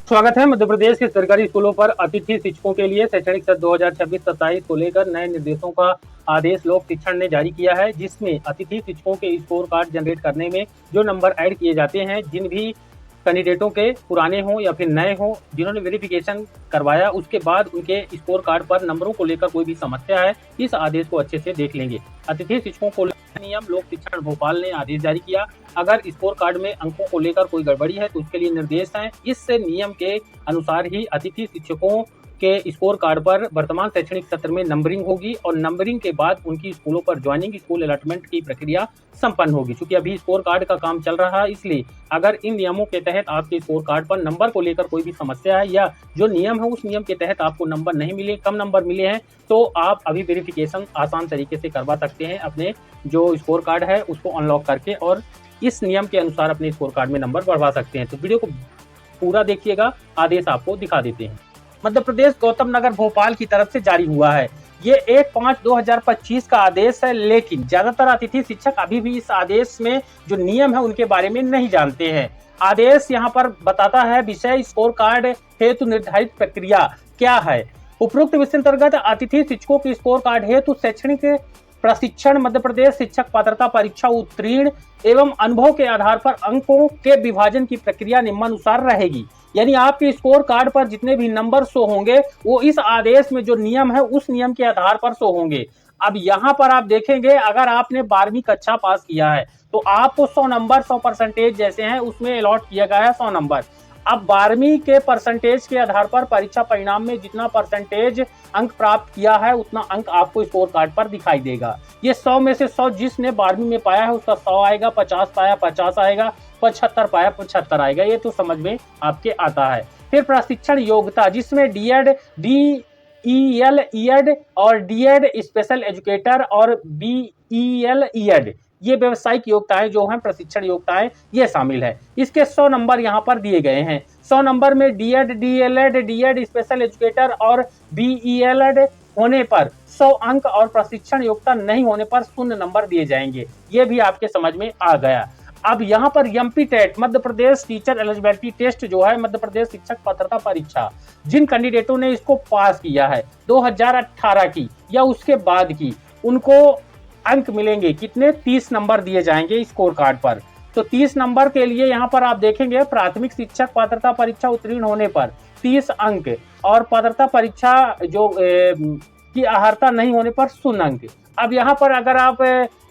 स्वागत है। मध्य प्रदेश के सरकारी स्कूलों पर अतिथि शिक्षकों के लिए शैक्षणिक सत्र 2026-27 को लेकर नए निर्देशों का आदेश लोक शिक्षण ने जारी किया है, जिसमें अतिथि शिक्षकों के स्कोर कार्ड जनरेट करने में जो नंबर ऐड किए जाते हैं, जिन भी कैंडिडेटों के पुराने हों या फिर नए हों, जिन्होंने वेरिफिकेशन करवाया उसके बाद उनके स्कोर कार्ड पर नंबरों को लेकर कोई भी समस्या है, इस आदेश को अच्छे से देख लेंगे। अतिथि शिक्षकों को नियम लोक शिक्षण भोपाल ने आदेश जारी किया। अगर स्कोर कार्ड में अंकों को लेकर कोई गड़बड़ी है तो उसके लिए निर्देश हैं। इस नियम के अनुसार ही अतिथि शिक्षकों के स्कोर कार्ड पर वर्तमान शैक्षणिक सत्र में नंबरिंग होगी और नंबरिंग के बाद उनकी स्कूलों पर ज्वाइनिंग स्कूल अलॉटमेंट की प्रक्रिया संपन्न होगी। क्योंकि अभी स्कोर कार्ड का काम चल रहा है, इसलिए अगर इन नियमों के तहत आपके स्कोर कार्ड पर नंबर को लेकर कोई भी समस्या है या जो नियम है उस नियम के तहत आपको नंबर नहीं मिले, कम नंबर मिले हैं, तो आप अभी वेरिफिकेशन आसान तरीके से करवा सकते हैं। अपने जो स्कोर कार्ड है उसको अनलॉक करके और इस नियम के अनुसार अपने स्कोर कार्ड में नंबर बढ़वा सकते हैं। तो वीडियो को पूरा देखिएगा, आदेश आपको दिखा देते हैं। मध्य प्रदेश गौतम नगर भोपाल की तरफ से जारी हुआ है। ये 1/5/2025 का आदेश है, लेकिन ज्यादातर अतिथि शिक्षक अभी भी इस आदेश में जो नियम है उनके बारे में नहीं जानते हैं। आदेश यहाँ पर बताता है विषय स्कोर कार्ड हेतु निर्धारित प्रक्रिया क्या है। उपरोक्त विषय अंतर्गत अतिथि शिक्षकों के स्कोर कार्ड हेतु शैक्षणिक प्रशिक्षण मध्य प्रदेश शिक्षक पात्रता परीक्षा उत्तीर्ण एवं अनुभव के आधार पर अंकों के विभाजन की प्रक्रिया निम्नानुसार रहेगी। यानी आपके स्कोर कार्ड पर जितने भी नंबर शो होंगे वो इस आदेश में जो नियम है उस नियम के आधार पर शो होंगे। अब यहाँ पर आप देखेंगे, अगर आपने 12वीं कक्षा पास किया है तो आपको 100 नंबर 100% जैसे हैं उसमें अलॉट किया गया है 100 नंबर। अब 12वीं के परसेंटेज के आधार पर परीक्षा परिणाम में जितना परसेंटेज अंक प्राप्त किया है उतना अंक आपको स्कोर कार्ड पर दिखाई देगा। ये 100 में से 100 जिसने 12वीं में पाया है उसका 100 आएगा, 50 पाया 50 आएगा, 75 पाया 75 आएगा। ये तो समझ में आपके आता है। फिर प्रशिक्षण योग्यता, जिसमें डीएड, डीईएल ईएड और डीएड स्पेशल एजुकेटर और बीईएल ईएड, ये व्यवसायिक योग्यताएं जो हैं, प्रशिक्षण योग्यताएं, ये शामिल है। इसके 100 नंबर यहाँ पर दिए गए हैं। 100 नंबर में DEd, DElEd, DEd special educator और बीईएलएड होने पर 100 अंक और प्रशिक्षण योग्यता नहीं होने पर 0 नंबर दिए जाएंगे। ये भी आपके समझ में आ गया। अब यहाँ पर MP TET, Madhya Pradesh teacher eligibility test जो है, मध्य प्रदेश शिक्षक पात्रता परीक्षा, जिन कैंडिडेटों ने इसको पास किया है 2018 की या उसके बाद की, उनको अंक मिलेंगे कितने? 30 नंबर दिए जाएंगे स्कोर कार्ड पर। तो 30 नंबर के लिए यहाँ पर आप देखेंगे प्राथमिक शिक्षक पात्रता परीक्षा उत्तीर्ण होने पर 30 अंक और पात्रता परीक्षा जो की अर्हता नहीं होने पर 0 अंक। अब यहाँ पर अगर आप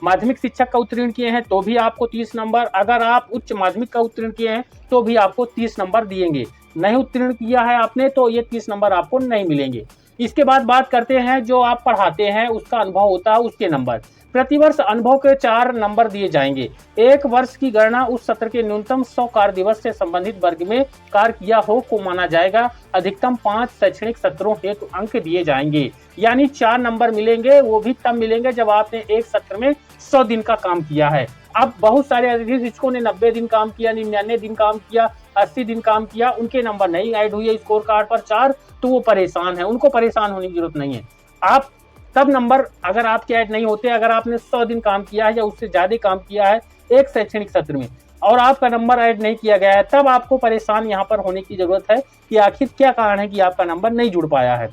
माध्यमिक शिक्षक का उत्तीर्ण किए हैं तो भी आपको 30 नंबर, अगर आप उच्च माध्यमिक का उत्तीर्ण किए हैं तो भी आपको 30 नंबर दिएंगे। नहीं उत्तीर्ण किया है आपने तो ये 30 नंबर आपको नहीं मिलेंगे। इसके बाद बात करते हैं जो आप पढ़ाते हैं उसका अनुभव होता है उसके नंबर। प्रतिवर्ष अनुभव के 4 नंबर दिए जाएंगे। 1 वर्ष की गणना उस सत्र के न्यूनतम 100 कार्य दिवस से संबंधित वर्ग में कार्य किया हो को माना जाएगा। अधिकतम 5 शैक्षणिक सत्रों हेतु अंक दिए जाएंगे। यानी 4 नंबर मिलेंगे, वो भी तब मिलेंगे जब आपने एक सत्र में 100 दिन का काम किया है। अब बहुत सारे अतिथि शिक्षकों ने 90 दिन काम किया, 99 दिन काम किया, 80 दिन काम किया, उनके नंबर नहीं ऐड हुए स्कोर कार्ड पर 4, तो वो परेशान है। उनको परेशान होने की जरूरत नहीं है। आप तब नंबर अगर आपके ऐड नहीं होते, अगर आपने 100 दिन काम किया है या उससे ज्यादा काम किया है एक शैक्षणिक सत्र में और आपका नंबर ऐड नहीं किया गया है, तब आपको परेशान यहाँ पर होने की जरूरत है कि आखिर क्या कारण है कि आपका नंबर नहीं जुड़ पाया है।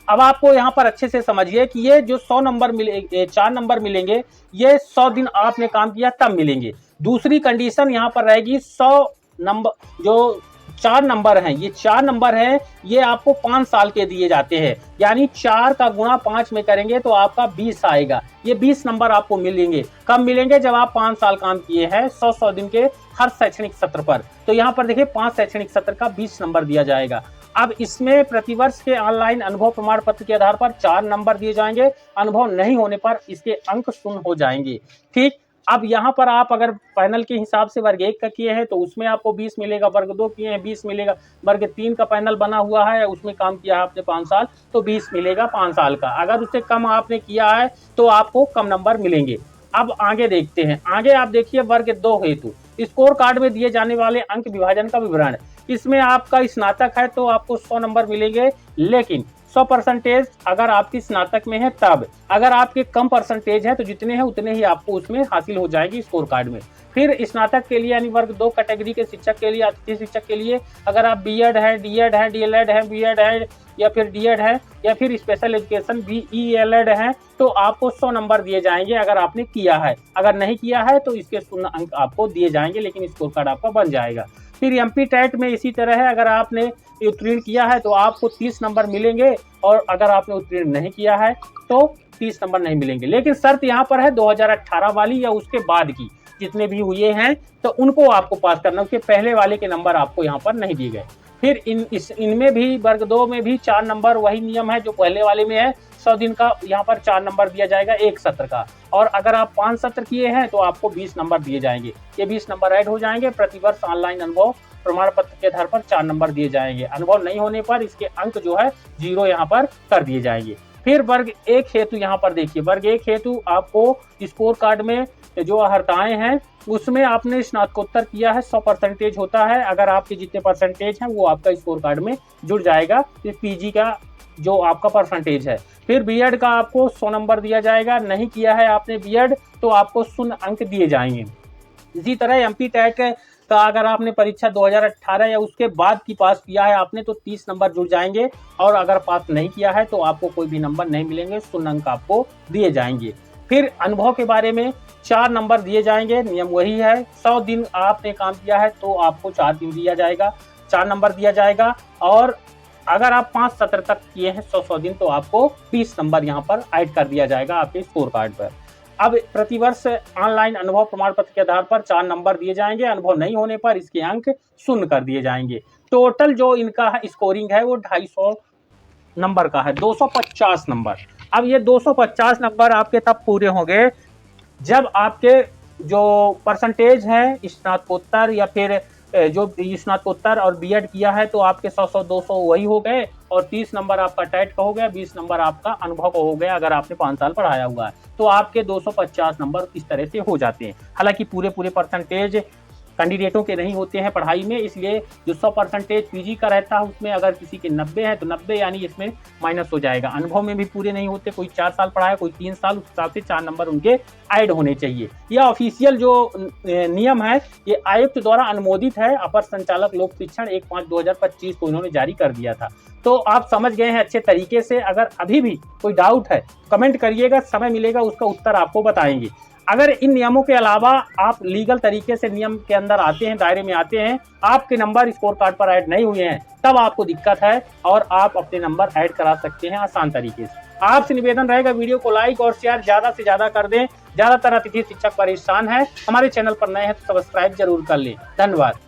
अब आपको यहाँ पर अच्छे से समझिए कि ये जो 100 नंबर मिले, 4 नंबर मिलेंगे, ये 100 दिन आपने काम किया तब मिलेंगे। दूसरी कंडीशन यहाँ पर रहेगी 100 नंबर जो 4 नंबर हैं, ये 4 नंबर हैं, ये आपको 5 साल के दिए जाते हैं। यानी 4 का गुणा 5 में करेंगे तो आपका 20 आएगा। ये 20 नंबर आपको मिलेंगे। कब मिलेंगे? जब आप 5 साल काम किए हैं 100 दिन के हर शैक्षणिक सत्र पर। तो यहाँ पर देखिए 5 शैक्षणिक सत्र का 20 नंबर दिया जाएगा। अब इसमें प्रतिवर्ष के ऑनलाइन अनुभव प्रमाण पत्र के आधार पर 4 नंबर दिए जाएंगे। अनुभव नहीं होने पर इसके अंक 0 हो जाएंगे। ठीक, अब यहाँ पर आप अगर पैनल के हिसाब से वर्ग 1 का किए हैं तो उसमें आपको 20 मिलेगा, वर्ग 2 किए हैं 20 मिलेगा, वर्ग 3 का पैनल बना हुआ है उसमें काम किया है आपने 5 साल तो 20 मिलेगा 5 साल का। अगर उससे कम आपने किया है तो आपको कम नंबर मिलेंगे। अब आगे देखते हैं। आगे आप देखिए वर्ग 2 हेतु स्कोर कार्ड में दिए जाने वाले अंक विभाजन का विवरण। इसमें आपका स्नातक है तो आपको 100 नंबर मिलेंगे, लेकिन 100% अगर आपकी स्नातक में है तब, अगर आपके कम परसेंटेज है तो जितने हैं उतने ही आपको उसमें हासिल हो जाएगी स्कोर कार्ड में। फिर स्नातक के लिए यानी वर्ग 2 कैटेगरी के शिक्षक के लिए, अतिथि शिक्षक के लिए अगर आप बीएड है, डीएड है, डीएलएड है, बीएड है या फिर डीएड है या फिर स्पेशल एजुकेशन बीईएलएड है तो आपको 100 नंबर दिए जाएंगे अगर आपने किया है। अगर नहीं किया है तो इसके 0 अंक आपको दिए जाएंगे, लेकिन स्कोर कार्ड आपका बन जाएगा। फिर एमपी टेट में इसी तरह है, अगर आपने उत्तीर्ण किया है तो आपको 30 नंबर मिलेंगे और अगर आपने उत्तीर्ण नहीं किया है तो 30 नंबर नहीं मिलेंगे। लेकिन शर्त यहाँ पर है 2018 वाली या उसके बाद की जितने भी हुए हैं तो उनको आपको पास करना, उसके पहले वाले के नंबर आपको यहाँ पर नहीं दिए गए। फिर इनमें भी वर्ग 2 में भी 4 नंबर, वही नियम है जो पहले वाले में है। 100 दिन का यहाँ पर 4 नंबर दिया जाएगा एक सत्र का, और अगर आप 5 सत्र किए हैं तो आपको 20 नंबर दिए जाएंगे। ये 20 नंबर ऐड हो जाएंगे। प्रतिवर्ष ऑनलाइन अनुभव प्रमाण पत्र के आधार पर 4 नंबर दिए जाएंगे। अनुभव नहीं होने पर इसके अंक जो है 0 यहाँ पर कर दिए जाएंगे। फिर वर्ग 1 हेतु यहाँ पर देखिए, वर्ग 1 हेतु आपको स्कोर कार्ड में जो अर्हताएं हैं उसमें आपने स्नातकोत्तर किया है 100% होता है। अगर आपके जितने परसेंटेज हैं वो आपका स्कोर कार्ड में जुड़ जाएगा। फिर पीजी का जो आपका परसेंटेज है। फिर बीएड का आपको 100 नंबर दिया जाएगा। नहीं किया है आपने बीएड तो आपको 0 अंक दिए जाएंगे। इसी तरह एमपी टेट का अगर आपने परीक्षा 2018 या उसके बाद की पास किया है आपने तो 30 नंबर जुड़ जाएंगे, और अगर पास नहीं किया है तो आपको कोई भी नंबर नहीं मिलेंगे, 0 अंक आपको दिए जाएंगे। फिर अनुभव के बारे में 4 नंबर दिए जाएंगे, नियम वही है। 100 दिन आपने काम किया है तो आपको 4 दिन दिया जाएगा, 4 नंबर दिया जाएगा। और अगर आप 5 सत्र तक किए हैं 100 दिन तो आपको 20 नंबर यहाँ पर ऐड कर दिया जाएगा आपके स्कोर कार्ड पर। अब प्रतिवर्ष ऑनलाइन अनुभव प्रमाण पत्र के आधार पर 4 नंबर दिए जाएंगे। अनुभव नहीं होने पर इसके अंक 0 कर दिए जाएंगे। टोटल जो इनका स्कोरिंग है वो 250 नंबर का है, 250 नंबर। अब ये 250 नंबर आपके तब पूरे होंगे जब आपके जो परसेंटेज है स्नातकोत्तर या फिर जो स्नातकोत्तर और बीएड किया है तो आपके 100 200 वही हो गए, और 30 नंबर आपका टेट का हो गया, 20 नंबर आपका अनुभव का हो गया अगर आपने 5 साल पढ़ाया हुआ है तो आपके 250 नंबर इस तरह से हो जाते हैं। हालांकि पूरे परसेंटेज कैंडिडेटों के नहीं होते हैं पढ़ाई में, इसलिए जो 100% पीजी का रहता है उसमें अगर किसी के 90 है तो 90 यानी इसमें माइनस हो जाएगा। अनुभव में भी पूरे नहीं होते, कोई 4 साल पढ़ाया कोई 3 साल, उस हिसाब से 4 नंबर उनके ऐड होने चाहिए। यह ऑफिशियल जो नियम है ये आयुक्त द्वारा अनुमोदित है। अपर संचालक लोक शिक्षण 1/5/2025 को इन्होंने जारी कर दिया था। तो आप समझ गए हैं अच्छे तरीके से। अगर अभी भी कोई डाउट है कमेंट करिएगा, समय मिलेगा उसका उत्तर आपको बताएंगे। अगर इन नियमों के अलावा आप लीगल तरीके से नियम के अंदर आते हैं, दायरे में आते हैं, आपके नंबर स्कोर कार्ड पर ऐड नहीं हुए हैं, तब आपको दिक्कत है और आप अपने नंबर ऐड करा सकते हैं आसान तरीके से। आपसे निवेदन रहेगा वीडियो को लाइक और शेयर ज्यादा से ज्यादा कर दें। ज्यादातर अतिथि शिक्षक परेशान है। हमारे चैनल पर नए हैं तो सब्सक्राइब जरूर कर लें। धन्यवाद।